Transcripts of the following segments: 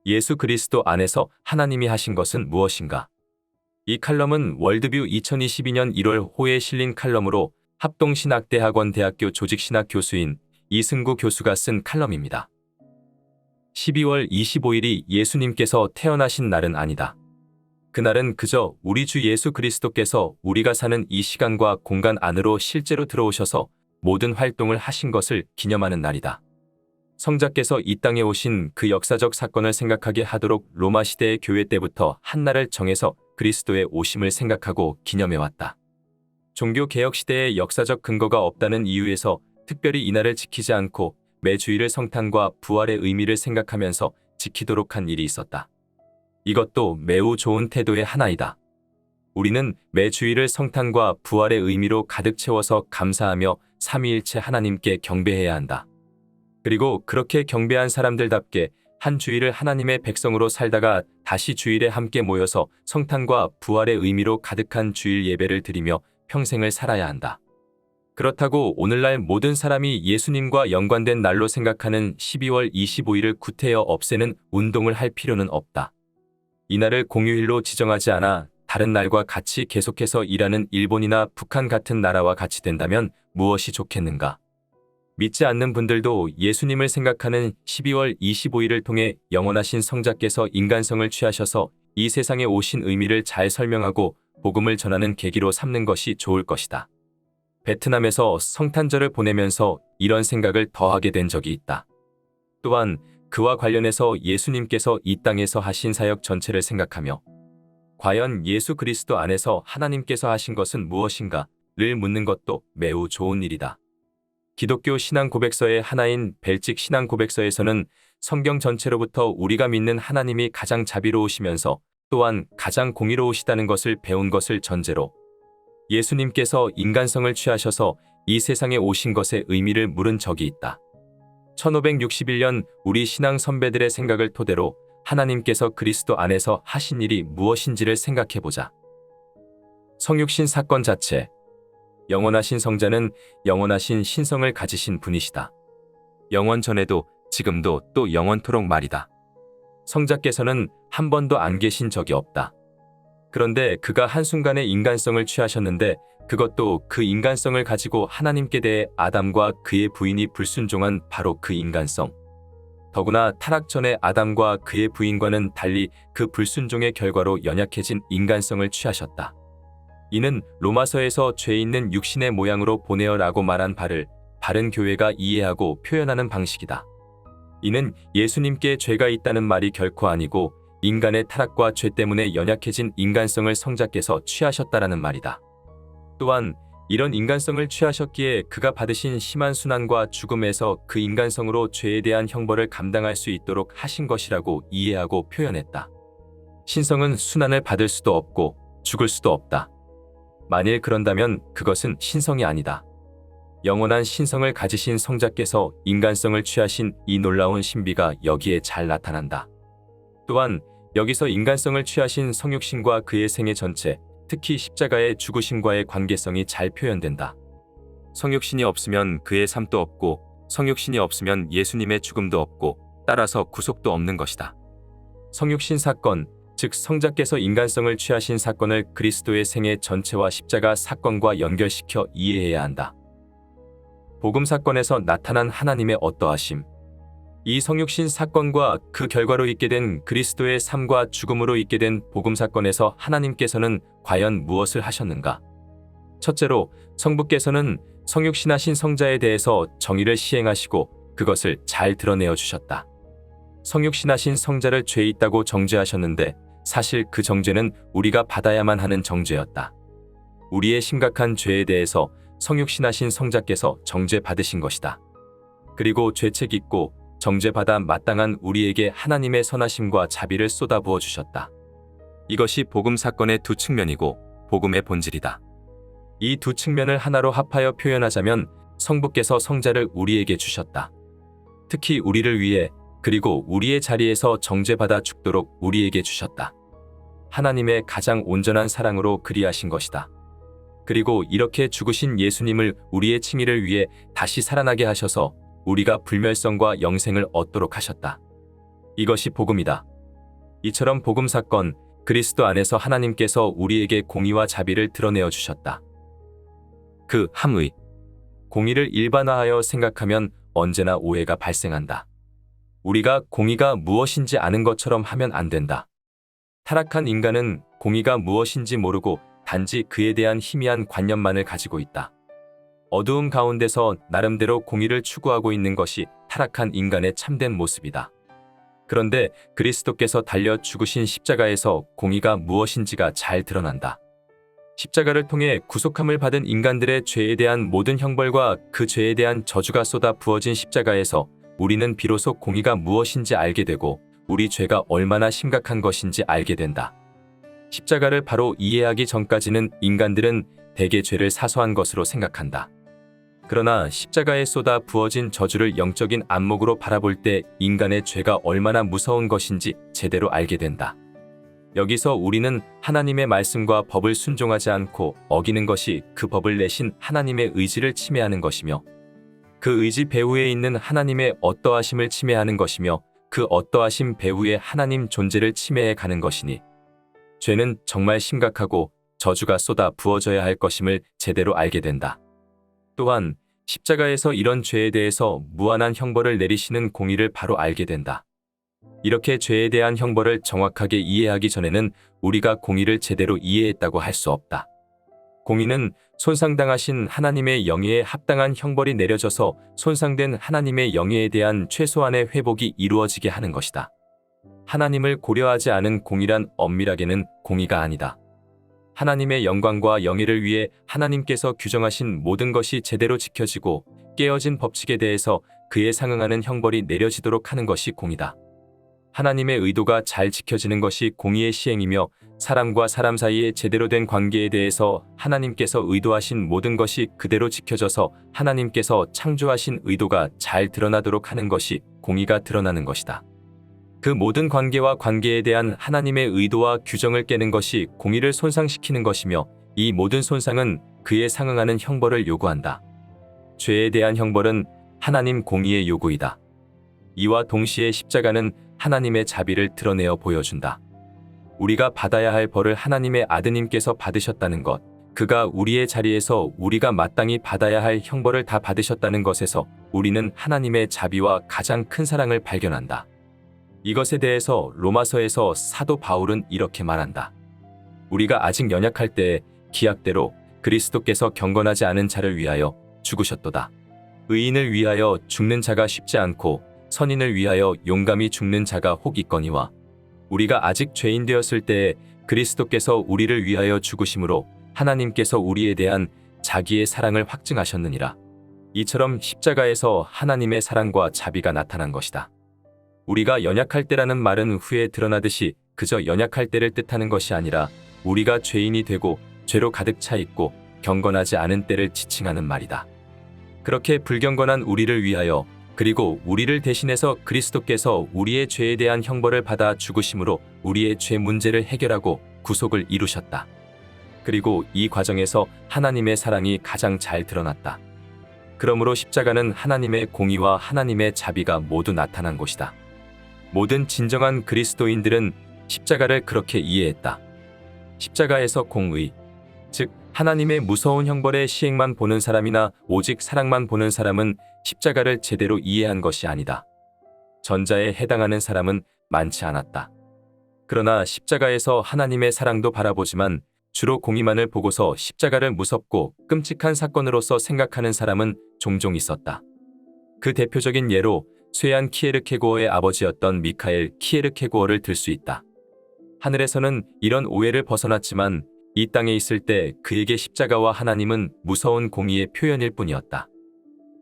예수 그리스도 안에서 하나님이 하신 것은 무엇인가? 이 칼럼은 월드뷰 2022년 1월 호에 실린 칼럼으로 합동신학대학원 대학교 조직신학 교수인 이승구 교수가 쓴 칼럼입니다. 12월 25일이 예수님께서 태어나신 날은 아니다. 그날은 그저 우리 주 예수 그리스도께서 우리가 사는 이 시간과 공간 안으로 실제로 들어오셔서 모든 활동을 하신 것을 기념하는 날이다. 성자께서 이 땅에 오신 그 역사적 사건을 생각하게 하도록 로마 시대의 교회 때부터 한 날을 정해서 그리스도의 오심을 생각하고 기념해왔다. 종교개혁 시대의 역사적 근거가 없다는 이유에서 특별히 이날을 지키지 않고 매 주일을 성탄과 부활의 의미를 생각하면서 지키도록 한 일이 있었다. 이것도 매우 좋은 태도의 하나이다. 우리는 매 주일을 성탄과 부활의 의미로 가득 채워서 감사하며 삼위일체 하나님께 경배해야 한다. 그리고 그렇게 경배한 사람들답게 한 주일을 하나님의 백성으로 살다가 다시 주일에 함께 모여서 성탄과 부활의 의미로 가득한 주일 예배를 드리며 평생을 살아야 한다. 그렇다고 오늘날 모든 사람이 예수님과 연관된 날로 생각하는 12월 25일을 구태여 없애는 운동을 할 필요는 없다. 이날을 공휴일로 지정하지 않아 다른 날과 같이 계속해서 일하는 일본이나 북한 같은 나라와 같이 된다면 무엇이 좋겠는가? 믿지 않는 분들도 예수님을 생각하는 12월 25일을 통해 영원하신 성자께서 인간성을 취하셔서 이 세상에 오신 의미를 잘 설명하고 복음을 전하는 계기로 삼는 것이 좋을 것이다. 베트남에서 성탄절을 보내면서 이런 생각을 더하게 된 적이 있다. 또한 그와 관련해서 예수님께서 이 땅에서 하신 사역 전체를 생각하며 과연 예수 그리스도 안에서 하나님께서 하신 것은 무엇인가를 묻는 것도 매우 좋은 일이다. 기독교 신앙 고백서의 하나인 벨직 신앙 고백서에서는 성경 전체로부터 우리가 믿는 하나님이 가장 자비로우시면서 또한 가장 공의로우시다는 것을 배운 것을 전제로 예수님께서 인간성을 취하셔서 이 세상에 오신 것의 의미를 물은 적이 있다. 1561년 우리 신앙 선배들의 생각을 토대로 하나님께서 그리스도 안에서 하신 일이 무엇인지를 생각해보자. 성육신 사건 자체. 영원하신 성자는 영원하신 신성을 가지신 분이시다. 영원 전에도 지금도 또 영원토록 말이다. 성자께서는 한 번도 안 계신 적이 없다. 그런데 그가 한순간에 인간성을 취하셨는데 그것도 그 인간성을 가지고 하나님께 대해 아담과 그의 부인이 불순종한 바로 그 인간성. 더구나 타락 전에 아담과 그의 부인과는 달리 그 불순종의 결과로 연약해진 인간성을 취하셨다. 이는 로마서에서 죄 있는 육신의 모양으로 보내어라고 말한 바를 바른 교회가 이해하고 표현하는 방식이다. 이는 예수님께 죄가 있다는 말이 결코 아니고 인간의 타락과 죄 때문에 연약해진 인간성을 성자께서 취하셨다라는 말이다. 또한 이런 인간성을 취하셨기에 그가 받으신 심한 순환과 죽음에서 그 인간성으로 죄에 대한 형벌을 감당할 수 있도록 하신 것이라고 이해하고 표현했다. 신성은 순환을 받을 수도 없고 죽을 수도 없다. 만일 그런다면 그것은 신성이 아니다. 영원한 신성을 가지신 성자께서 인간성을 취하신 이 놀라운 신비가 여기에 잘 나타난다. 또한 여기서 인간성을 취하신 성육신과 그의 생애 전체, 특히 십자가의 죽으심과의 관계성이 잘 표현된다. 성육신이 없으면 그의 삶도 없고 성육신이 없으면 예수님의 죽음도 없고 따라서 구속도 없는 것이다. 성육신 사건, 즉 성자께서 인간성을 취하신 사건을 그리스도의 생애 전체와 십자가 사건과 연결시켜 이해해야 한다. 복음 사건에서 나타난 하나님의 어떠하심. 이 성육신 사건과 그 결과로 있게 된 그리스도의 삶과 죽음으로 있게 된 복음 사건에서 하나님께서는 과연 무엇을 하셨는가? 첫째로 성부께서는 성육신하신 성자에 대해서 정의를 시행하시고 그것을 잘 드러내어 주셨다. 성육신하신 성자를 죄 있다고 정죄하셨는데 사실 그 정죄는 우리가 받아야만 하는 정죄였다. 우리의 심각한 죄에 대해서 성육신하신 성자께서 정죄받으신 것이다. 그리고 죄책 있고 정죄받아 마땅한 우리에게 하나님의 선하심과 자비를 쏟아부어 주셨다. 이것이 복음 사건의 두 측면이고 복음의 본질이다. 이 두 측면을 하나로 합하여 표현하자면 성부께서 성자를 우리에게 주셨다. 특히 우리를 위해 그리고 우리의 자리에서 정죄받아 죽도록 우리에게 주셨다. 하나님의 가장 온전한 사랑으로 그리하신 것이다. 그리고 이렇게 죽으신 예수님을 우리의 칭의를 위해 다시 살아나게 하셔서 우리가 불멸성과 영생을 얻도록 하셨다. 이것이 복음이다. 이처럼 복음 사건, 그리스도 안에서 하나님께서 우리에게 공의와 자비를 드러내어 주셨다. 그 함의, 공의를 일반화하여 생각하면 언제나 오해가 발생한다. 우리가 공의가 무엇인지 아는 것처럼 하면 안 된다. 타락한 인간은 공의가 무엇인지 모르고 단지 그에 대한 희미한 관념만을 가지고 있다. 어두움 가운데서 나름대로 공의를 추구하고 있는 것이 타락한 인간의 참된 모습이다. 그런데 그리스도께서 달려 죽으신 십자가에서 공의가 무엇인지가 잘 드러난다. 십자가를 통해 구속함을 받은 인간들의 죄에 대한 모든 형벌과 그 죄에 대한 저주가 쏟아 부어진 십자가에서 우리는 비로소 공의가 무엇인지 알게 되고 우리 죄가 얼마나 심각한 것인지 알게 된다. 십자가를 바로 이해하기 전까지는 인간들은 대개 죄를 사소한 것으로 생각한다. 그러나 십자가에 쏟아 부어진 저주를 영적인 안목으로 바라볼 때 인간의 죄가 얼마나 무서운 것인지 제대로 알게 된다. 여기서 우리는 하나님의 말씀과 법을 순종하지 않고 어기는 것이 그 법을 내신 하나님의 의지를 침해하는 것이며 그 의지 배후에 있는 하나님의 어떠하심을 침해하는 것이며 그 어떠하심 배후에 하나님 존재를 침해해 가는 것이니 죄는 정말 심각하고 저주가 쏟아 부어져야 할 것임을 제대로 알게 된다. 또한 십자가에서 이런 죄에 대해서 무한한 형벌을 내리시는 공의를 바로 알게 된다. 이렇게 죄에 대한 형벌을 정확하게 이해하기 전에는 우리가 공의를 제대로 이해했다고 할 수 없다. 공의는 손상당하신 하나님의 영예에 합당한 형벌이 내려져서 손상된 하나님의 영예에 대한 최소한의 회복이 이루어지게 하는 것이다. 하나님을 고려하지 않은 공의란 엄밀하게는 공의가 아니다. 하나님의 영광과 영예를 위해 하나님께서 규정하신 모든 것이 제대로 지켜지고 깨어진 법칙에 대해서 그에 상응하는 형벌이 내려지도록 하는 것이 공의다. 하나님의 의도가 잘 지켜지는 것이 공의의 시행이며 사람과 사람 사이의 제대로 된 관계에 대해서 하나님께서 의도하신 모든 것이 그대로 지켜져서 하나님께서 창조하신 의도가 잘 드러나도록 하는 것이 공의가 드러나는 것이다. 그 모든 관계와 관계에 대한 하나님의 의도와 규정을 깨는 것이 공의를 손상시키는 것이며 이 모든 손상은 그에 상응하는 형벌을 요구한다. 죄에 대한 형벌은 하나님 공의의 요구이다. 이와 동시에 십자가는 하나님의 자비를 드러내어 보여준다. 우리가 받아야 할 벌을 하나님의 아드님께서 받으셨다는 것, 그가 우리의 자리에서 우리가 마땅히 받아야 할 형벌을 다 받으셨다는 것에서 우리는 하나님의 자비와 가장 큰 사랑을 발견한다. 이것에 대해서 로마서에서 사도 바울은 이렇게 말한다. 우리가 아직 연약할 때에 기약대로 그리스도께서 경건하지 않은 자를 위하여 죽으셨도다. 의인을 위하여 죽는 자가 쉽지 않고 선인을 위하여 용감히 죽는 자가 혹 있거니와 우리가 아직 죄인 되었을 때에 그리스도께서 우리를 위하여 죽으심으로 하나님께서 우리에 대한 자기의 사랑을 확증하셨느니라. 이처럼 십자가에서 하나님의 사랑과 자비가 나타난 것이다. 우리가 연약할 때라는 말은 후에 드러나듯이 그저 연약할 때를 뜻하는 것이 아니라 우리가 죄인이 되고 죄로 가득 차 있고 경건하지 않은 때를 지칭하는 말이다. 그렇게 불경건한 우리를 위하여 그리고 우리를 대신해서 그리스도께서 우리의 죄에 대한 형벌을 받아 죽으심으로 우리의 죄 문제를 해결하고 구속을 이루셨다. 그리고 이 과정에서 하나님의 사랑이 가장 잘 드러났다. 그러므로 십자가는 하나님의 공의와 하나님의 자비가 모두 나타난 곳이다. 모든 진정한 그리스도인들은 십자가를 그렇게 이해했다. 십자가에서 공의, 즉 하나님의 무서운 형벌의 시행만 보는 사람이나 오직 사랑만 보는 사람은 십자가를 제대로 이해한 것이 아니다. 전자에 해당하는 사람은 많지 않았다. 그러나 십자가에서 하나님의 사랑도 바라보지만 주로 공의만을 보고서 십자가를 무섭고 끔찍한 사건으로서 생각하는 사람은 종종 있었다. 그 대표적인 예로 쇠한 키에르케고어의 아버지였던 미카엘 키에르케고어를 들 수 있다. 하늘에서는 이런 오해를 벗어났지만 이 땅에 있을 때 그에게 십자가와 하나님은 무서운 공의의 표현일 뿐이었다.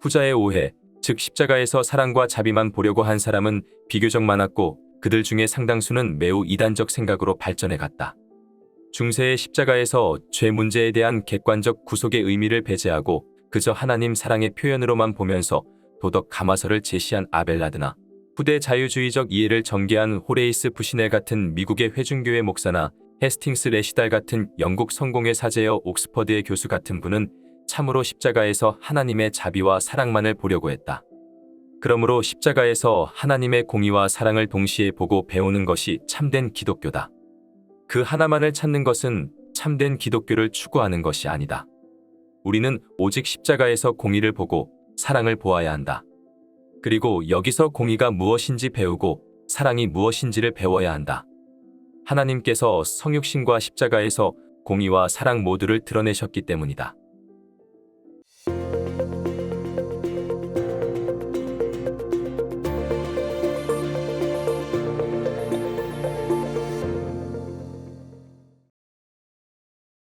후자의 오해, 즉 십자가에서 사랑과 자비만 보려고 한 사람은 비교적 많았고 그들 중에 상당수는 매우 이단적 생각으로 발전해 갔다. 중세의 십자가에서 죄 문제에 대한 객관적 구속의 의미를 배제하고 그저 하나님 사랑의 표현으로만 보면서 도덕 가마서를 제시한 아벨라드나 후대 자유주의적 이해를 전개한 호레이스 부시넬 같은 미국의 회중교회 목사나 헤스팅스 레시달 같은 영국 성공의 사제여 옥스퍼드의 교수 같은 분은 참으로 십자가에서 하나님의 자비와 사랑만을 보려고 했다. 그러므로 십자가에서 하나님의 공의와 사랑을 동시에 보고 배우는 것이 참된 기독교다. 그 하나만을 찾는 것은 참된 기독교를 추구하는 것이 아니다. 우리는 오직 십자가에서 공의를 보고 사랑을 보아야 한다. 그리고 여기서 공의가 무엇인지 배우고 사랑이 무엇인지를 배워야 한다. 하나님께서 성육신과 십자가에서 공의와 사랑 모두를 드러내셨기 때문이다.